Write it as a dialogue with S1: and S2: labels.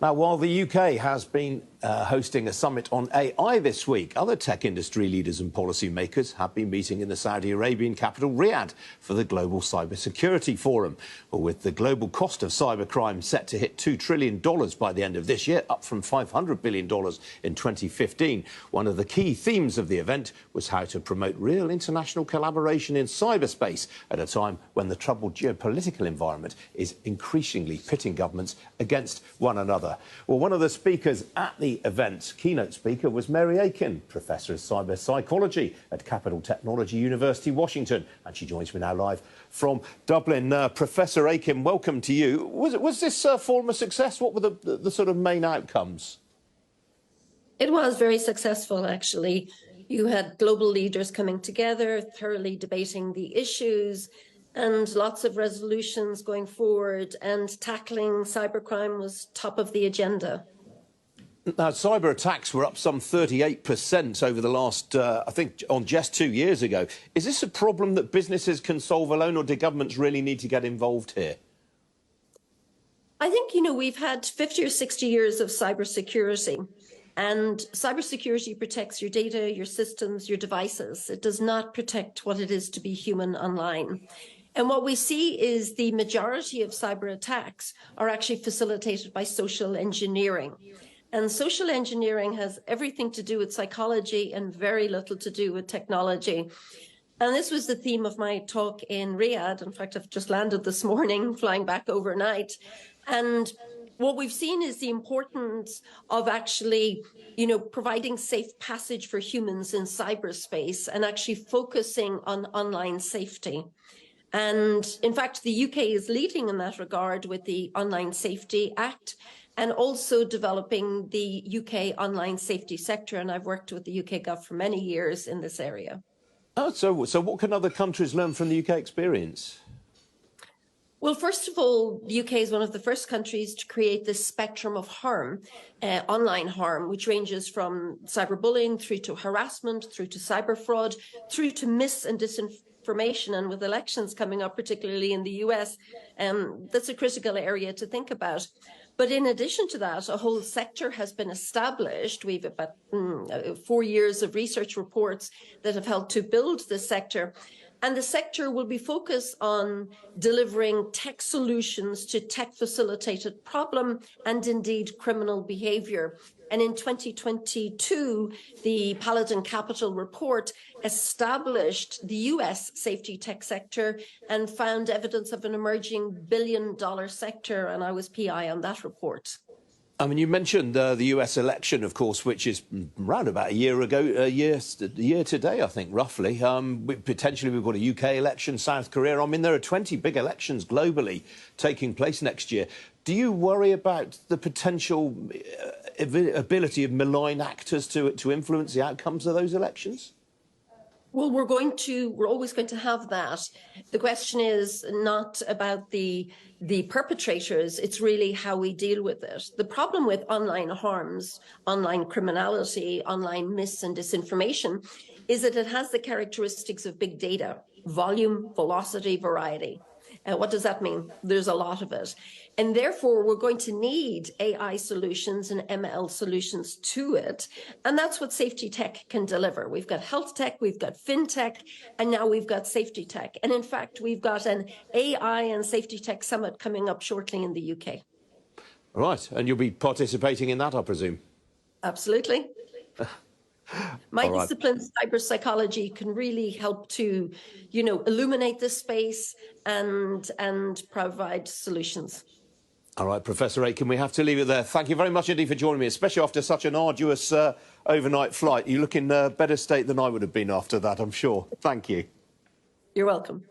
S1: Now, while the UK has been hosting a summit on AI this week, other tech industry leaders and policymakers have been meeting in the Saudi Arabian capital, Riyadh, for the Global Cybersecurity Forum. Well, with the global cost of cybercrime set to hit $2 trillion by the end of this year, up from $500 billion in 2015, one of the key themes of the event was how to promote real international collaboration in cyberspace at a time when the troubled geopolitical environment is increasingly pitting governments against one another. Well, one of the speakers at the event, keynote speaker, was Mary Aiken, Professor of Cyber Psychology at Capital Technology University, Washington. And she joins me now live from Dublin. Professor Aiken, welcome to you. Was this forum a success? What were the sort of main outcomes?
S2: It was very successful, actually. You had global leaders coming together, thoroughly debating the issues, and lots of resolutions going forward, and tackling cybercrime was top of the agenda.
S1: Now, cyber attacks were up some 38% over the last, I think, on just 2 years ago. Is this a problem that businesses can solve alone, or do governments really need to get involved here?
S2: I think, we've had 50 or 60 years of cybersecurity, and cybersecurity protects your data, your systems, your devices. It does not protect what it is to be human online. And what we see is the majority of cyber attacks are actually facilitated by social engineering. And social engineering has everything to do with psychology and very little to do with technology. And this was the theme of my talk in Riyadh. In fact, I've just landed this morning, flying back overnight. And what we've seen is the importance of actually, providing safe passage for humans in cyberspace and actually focusing on online safety. And in fact, the UK is leading in that regard with the Online Safety Act, and also developing the UK online safety sector. And I've worked with the UK Gov for many years in this area.
S1: Oh, so what can other countries learn from the UK experience?
S2: Well, first of all, the UK is one of the first countries to create this spectrum of harm, online harm, which ranges from cyberbullying through to harassment, through to cyber fraud, through to mis and disinformation. And with elections coming up, particularly in the US, that's a critical area to think about. But in addition to that, a whole sector has been established. We've about 4 years of research reports that have helped to build this sector. And the sector will be focused on delivering tech solutions to tech-facilitated problem and indeed criminal behavior. And in 2022, the Paladin Capital report established the US safety tech sector and found evidence of an emerging billion-dollar sector. And I was PI on that report.
S1: I mean, you mentioned the US election, of course, which is around about a year ago, a year today, I think, roughly. Potentially, we've got a UK election, South Korea. I mean, there are 20 big elections globally taking place next year. Do you worry about the potential ability of malign actors to influence the outcomes of those elections?
S2: Well, we're always going to have that. The question is not about the perpetrators, it's really how we deal with it. The problem with online harms, online criminality, online mis and disinformation is that it has the characteristics of big data: volume, velocity, variety. What does that mean? There's a lot of it. And therefore, we're going to need AI solutions and ML solutions to it. And that's what safety tech can deliver. We've got health tech, we've got fintech, and now we've got safety tech. And in fact, we've got an AI and safety tech summit coming up shortly in the UK.
S1: Right. And you'll be participating in that, I presume?
S2: Absolutely. My discipline, cyber psychology, can really help to, illuminate this space and provide solutions.
S1: All right, Professor Aiken, we have to leave it there. Thank you very much indeed for joining me, especially after such an arduous overnight flight. You look in better state than I would have been after that, I'm sure. Thank you.
S2: You're welcome.